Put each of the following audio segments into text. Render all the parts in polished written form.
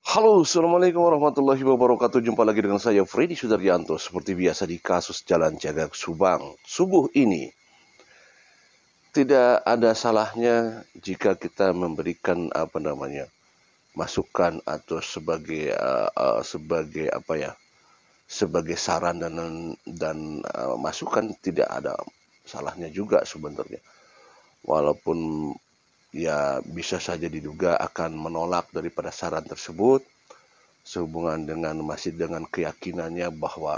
Halo, Assalamualaikum warahmatullahi wabarakatuh. Jumpa lagi dengan saya, Freddy Sudaryanto. Seperti biasa di kasus Jalan Cagak Subang. Subuh ini, tidak ada salahnya jika kita memberikan masukan atau sebagai saran dan masukan. Tidak ada salahnya juga sebenarnya. Walaupun ya bisa saja diduga akan menolak daripada saran tersebut sehubungan dengan keyakinannya bahwa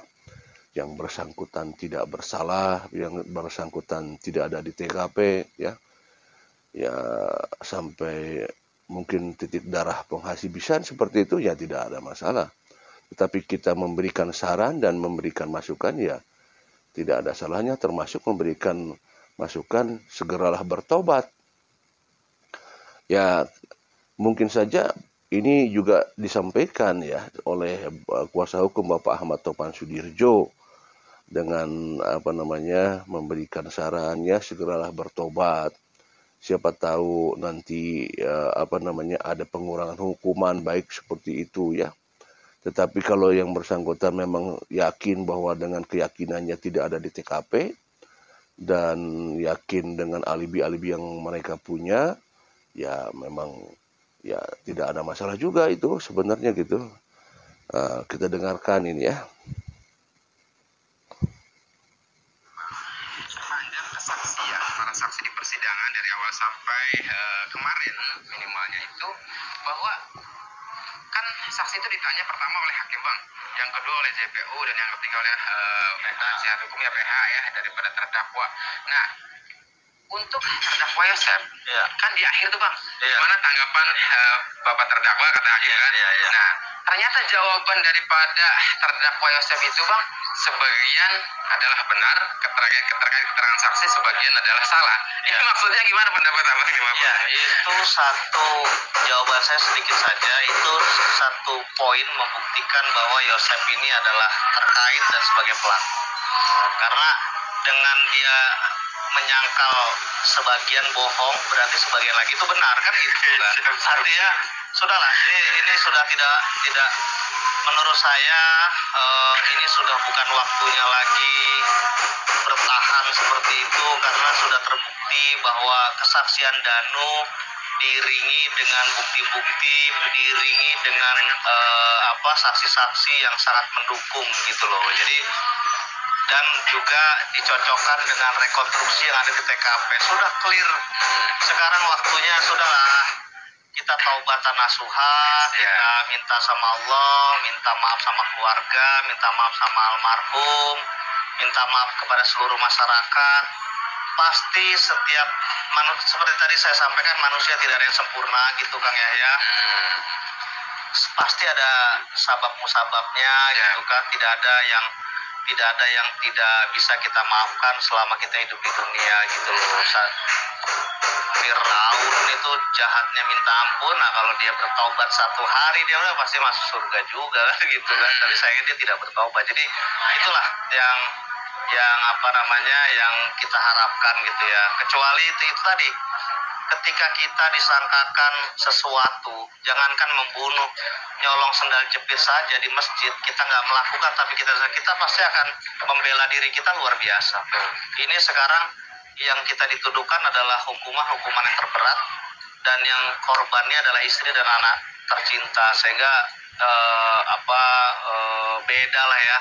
yang bersangkutan tidak bersalah, yang bersangkutan tidak ada di TKP, ya sampai mungkin titik darah penghabisan seperti itu, ya tidak ada masalah. Tetapi kita memberikan saran dan memberikan masukan, ya tidak ada salahnya, termasuk memberikan masukan segeralah bertobat. Ya mungkin saja ini juga disampaikan ya oleh kuasa hukum Bapak Ahmad Topan Sudirjo dengan memberikan sarannya segeralah bertobat. Siapa tahu nanti ada pengurangan hukuman baik seperti itu ya. Tetapi kalau yang bersangkutan memang yakin bahwa dengan keyakinannya tidak ada di TKP dan yakin dengan alibi-alibi yang mereka punya, ya memang ya tidak ada masalah juga itu sebenarnya gitu. Kita dengarkan ini ya. Sepanjang kesaksian para saksi di persidangan dari awal sampai kemarin minimalnya itu bahwa kan saksi itu ditanya pertama oleh hakim bang, yang kedua oleh JPU dan yang ketiga oleh penasihat hukumnya PH ya daripada terdakwa. Nah, untuk terdakwa Yosep, kan di akhir tuh bang, gimana tanggapan bapak terdakwa kata hakim kan? Nah, ternyata jawaban daripada terdakwa Yosep itu bang, sebagian adalah benar, keterangan saksi sebagian adalah salah. Itu maksudnya gimana pendapat abang? Ya, itu satu jawaban saya sedikit saja. Itu satu poin membuktikan bahwa Yosep ini adalah terkait dan sebagai pelaku. Karena dengan dia menyangkal sebagian bohong, berarti sebagian lagi itu benar kan gitu kan. Artinya sudahlah, ini sudah tidak menurut saya ini sudah bukan waktunya lagi bertahan seperti itu, karena sudah terbukti bahwa kesaksian Danu diiringi dengan bukti-bukti, diiringi dengan saksi-saksi yang sangat mendukung gitu loh. Jadi dan juga dicocokkan dengan rekonstruksi yang ada di TKP. Sudah clear. Sekarang waktunya sudahlah kita taubatan nasuha, kita minta sama Allah, minta maaf sama keluarga, minta maaf sama almarhum, minta maaf kepada seluruh masyarakat. Pasti setiap seperti tadi saya sampaikan, manusia tidak ada yang sempurna gitu Kang Yahya. Pasti ada sabab-musababnya gitu kan, tidak ada yang tidak bisa kita maafkan selama kita hidup di dunia gitu loh. Firaun itu jahatnya minta ampun, nah kalau dia bertaubat satu hari dia udah pasti masuk surga juga kan gitu kan. Tapi sayangnya dia tidak bertaubat. Jadi itulah yang yang kita harapkan gitu ya. Kecuali itu tadi, ketika kita disangkakan sesuatu, jangankan membunuh, nyolong sendal jepit saja di masjid, kita nggak melakukan, tapi kita pasti akan membela diri kita luar biasa. Ini sekarang yang kita dituduhkan adalah hukuman yang terberat, dan yang korbannya adalah istri dan anak tercinta, sehingga beda lah ya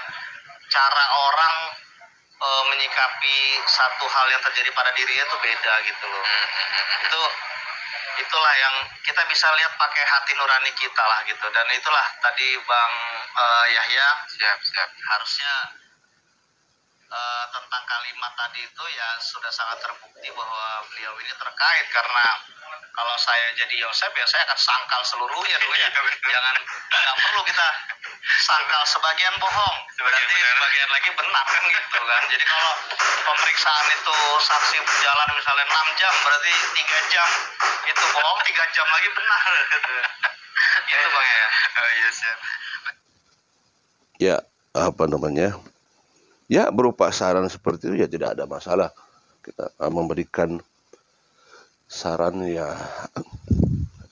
cara orang menyikapi satu hal yang terjadi pada dirinya itu beda gitu loh. Itulah yang kita bisa lihat pakai hati nurani kita lah gitu. Dan itulah tadi Bang Yahya harusnya tentang kalimat tadi itu ya sudah sangat terbukti bahwa beliau ini terkait. Karena kalau saya jadi Yosep ya saya akan sangkal seluruhnya tuh ya. Nggak perlu kita sangkal sebagian bohong, berarti sebagian lagi benar kan gitu kan. Jadi kalau pemeriksaan itu saksi berjalan misalnya 6 jam, berarti 3 jam itu bohong, 3 jam lagi benar gitu. Gitu Bang ya. Ya ya berupa saran seperti itu ya tidak ada masalah. Kita memberikan saran ya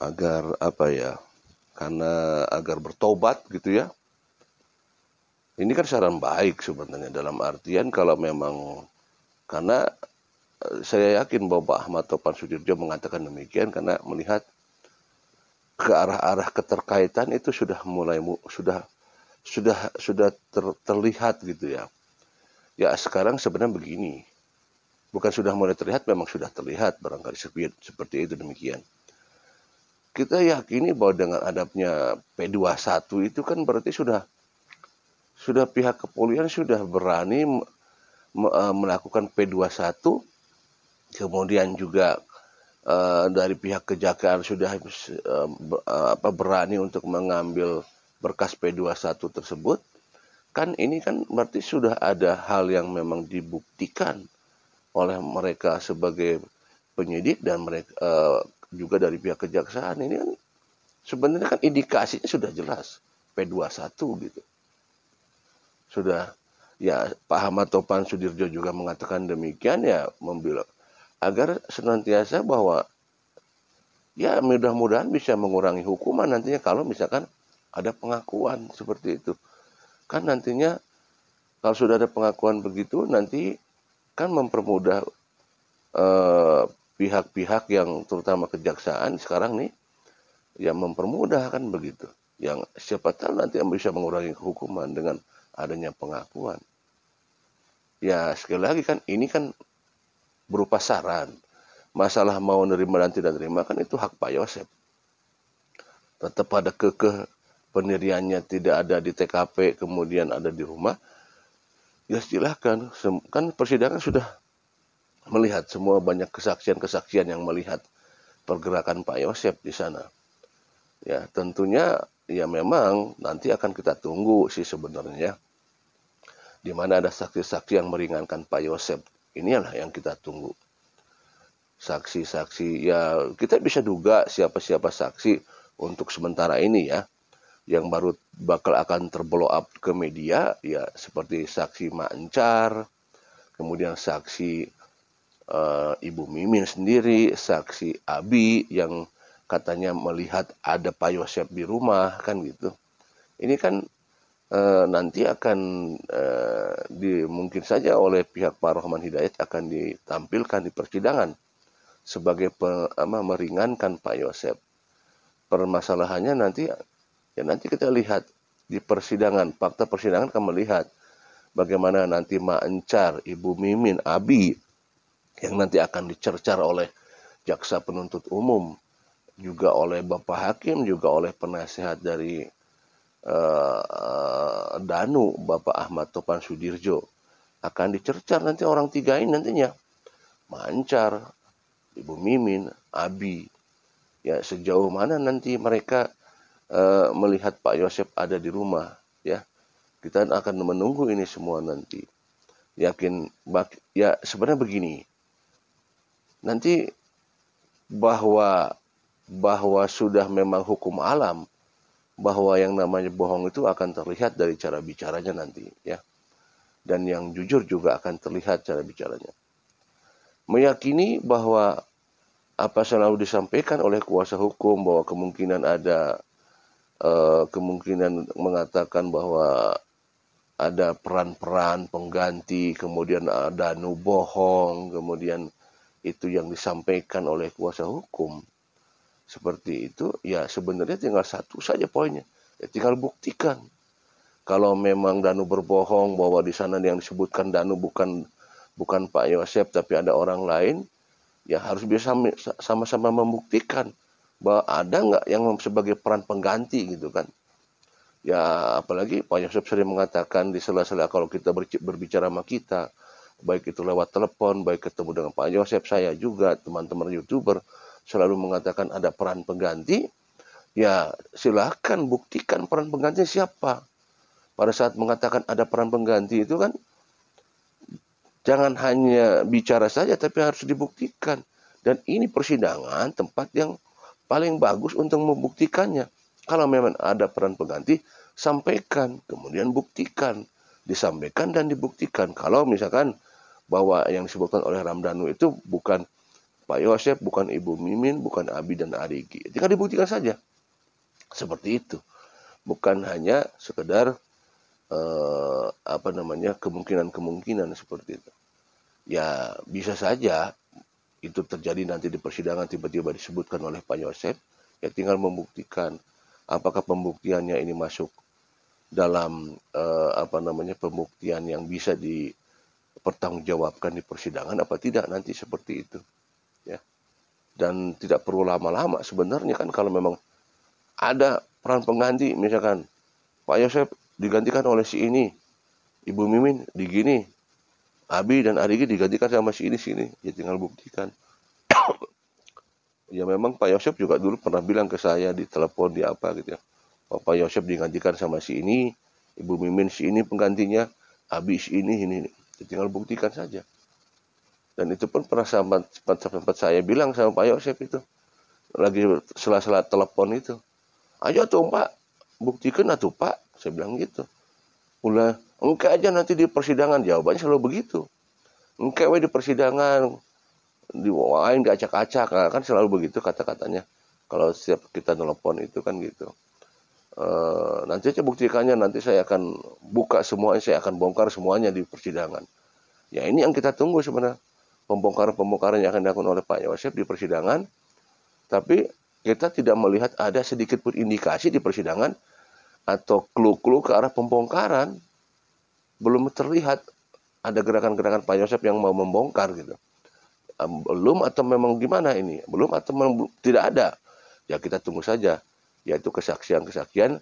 agar karena agar bertobat gitu ya. Ini kan saran baik sebenarnya, dalam artian kalau memang, karena saya yakin bahwa Pak Ahmad Topan Sudirajo mengatakan demikian karena melihat ke arah-arah keterkaitan itu sudah mulai terlihat gitu ya. Ya sekarang sebenarnya begini, bukan sudah mulai terlihat, memang sudah terlihat barangkali seperti itu demikian. Kita yakini bahwa dengan adanya P21 itu kan berarti sudah pihak kepolisian sudah berani melakukan P21, kemudian juga dari pihak kejaksaan sudah berani untuk mengambil berkas P21 tersebut. Kan ini kan berarti sudah ada hal yang memang dibuktikan oleh mereka sebagai penyidik dan mereka juga dari pihak kejaksaan. Ini kan sebenarnya kan indikasinya sudah jelas P21 gitu. Sudah ya, Pak Ahmad Topan Sudirajo juga mengatakan demikian ya, membela agar senantiasa bahwa ya mudah-mudahan bisa mengurangi hukuman nantinya kalau misalkan ada pengakuan seperti itu. Kan nantinya kalau sudah ada pengakuan begitu nanti kan mempermudah pihak-pihak yang terutama kejaksaan sekarang nih, yang mempermudah kan begitu. Yang siapa tahu nanti bisa mengurangi hukuman dengan adanya pengakuan. Ya sekali lagi kan ini kan berupa saran. Masalah mau nerima dan tidak nerima kan itu hak Pak Yosep. Tetap ada kekeh pendiriannya tidak ada di TKP kemudian ada di rumah. Ya silahkan. Kan persidangan sudah melihat semua, banyak kesaksian-kesaksian yang melihat pergerakan Pak Yosep di sana. Ya tentunya ya memang nanti akan kita tunggu sih sebenarnya. Di mana ada saksi-saksi yang meringankan Pak Yosep. Inilah yang kita tunggu. Saksi-saksi ya kita bisa duga siapa-siapa saksi untuk sementara ini ya. Yang baru bakal akan terblow up ke media ya seperti saksi Mak Encar, kemudian saksi Ibu Mimin sendiri, saksi Abi yang katanya melihat ada Pak Yosep di rumah kan gitu. Ini kan nanti akan mungkin saja oleh pihak Pak Rohman Hidayat akan ditampilkan di persidangan sebagai meringankan Pak Yosep. Permasalahannya nanti kita lihat di persidangan, fakta persidangan akan melihat bagaimana nanti Mak Encar, Ibu Mimin, Abi yang nanti akan dicercar oleh jaksa penuntut umum, juga oleh Bapak Hakim, juga oleh penasihat dari Danu, Bapak Ahmad Topan Sudirajo, akan dicercar nanti orang tiga ini nantinya. Mak Encar, Ibu Mimin, Abi. Ya sejauh mana nanti mereka melihat Pak Yosep ada di rumah ya. Kita akan menunggu ini semua nanti. Yakin ya sebenarnya begini. Nanti bahwa sudah memang hukum alam bahwa yang namanya bohong itu akan terlihat dari cara bicaranya nanti ya. Dan yang jujur juga akan terlihat cara bicaranya. Meyakini bahwa apa selalu disampaikan oleh kuasa hukum bahwa kemungkinan ada kemungkinan mengatakan bahwa ada peran-peran pengganti, kemudian Danu bohong, kemudian itu yang disampaikan oleh kuasa hukum. Seperti itu, ya sebenarnya tinggal satu saja poinnya. Ya tinggal buktikan. Kalau memang Danu berbohong bahwa di sana yang disebutkan Danu bukan Pak Yosep tapi ada orang lain, ya harus bisa sama-sama membuktikan bahwa ada nggak yang sebagai peran pengganti gitu kan. Ya apalagi Pak Yosep sering mengatakan di sela-sela kalau kita berbicara sama kita, baik itu lewat telepon, baik ketemu dengan Pak Yosep, saya juga, teman-teman YouTuber, selalu mengatakan ada peran pengganti, ya silahkan buktikan peran pengganti siapa. Pada saat mengatakan ada peran pengganti itu kan, jangan hanya bicara saja, tapi harus dibuktikan. Dan ini persidangan tempat yang paling bagus untuk membuktikannya. Kalau memang ada peran pengganti, sampaikan, kemudian buktikan. Disampaikan dan dibuktikan. Kalau misalkan bahwa yang disebutkan oleh Ramdhanu itu bukan Pak Yosep, bukan Ibu Mimin, bukan Abi dan Arigi. Tinggal dibuktikan saja. Seperti itu. Bukan hanya sekedar kemungkinan-kemungkinan seperti itu. Ya bisa saja itu terjadi nanti di persidangan tiba-tiba disebutkan oleh Pak Yosef, ya tinggal membuktikan apakah pembuktiannya ini masuk dalam pembuktian yang bisa dipertanggungjawabkan di persidangan apa tidak nanti seperti itu, ya. Dan tidak perlu lama-lama sebenarnya kan kalau memang ada peran pengganti, misalkan Pak Yosef digantikan oleh si ini, Ibu Mimin digini, Abi dan Adigi digantikan sama si ini, ya tinggal buktikan. Ya memang Pak Yosef juga dulu pernah bilang ke saya di telepon di apa gitu ya. Pak Yosef digantikan sama si ini, Ibu Mimin si ini penggantinya, Abi si ini. Ya, tinggal buktikan saja. Dan itu pun pernah sempat saya bilang sama Pak Yosef itu. Lagi sela-sela telepon itu. Ayo tuh Pak, buktikan atuh Pak. Saya bilang gitu. Ulah, engke aja nanti di persidangan. Jawabannya selalu begitu. Engke di persidangan, diwawain, diacak-acak. Nah, kan selalu begitu kata-katanya. Kalau setiap kita telepon itu kan gitu. Nanti aja buktikannya, nanti saya akan buka semuanya, saya akan bongkar semuanya di persidangan. Ya ini yang kita tunggu sebenarnya. Pembongkaran-pembongkaran yang akan dilakukan oleh Pak Yosef di persidangan. Tapi kita tidak melihat ada sedikit pun indikasi di persidangan atau clue-clue ke arah pembongkaran. Belum terlihat ada gerakan-gerakan Pak Yosef yang mau membongkar gitu. Belum atau memang gimana ini? Belum atau memang tidak ada. Ya kita tunggu saja. Yaitu kesaksian-kesaksian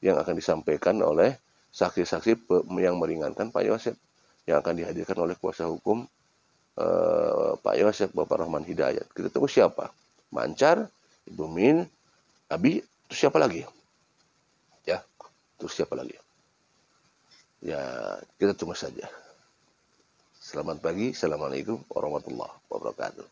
yang akan disampaikan oleh saksi-saksi yang meringankan Pak Yosef. Yang akan dihadirkan oleh kuasa hukum Pak Yosef, Bapak Rahman Hidayat. Kita tunggu siapa? Mancar, Ibu Min, Abi, terus siapa lagi? Ya, terus siapa lagi? Ya, kita tunggu saja. Selamat pagi, Assalamualaikum warahmatullahi wabarakatuh.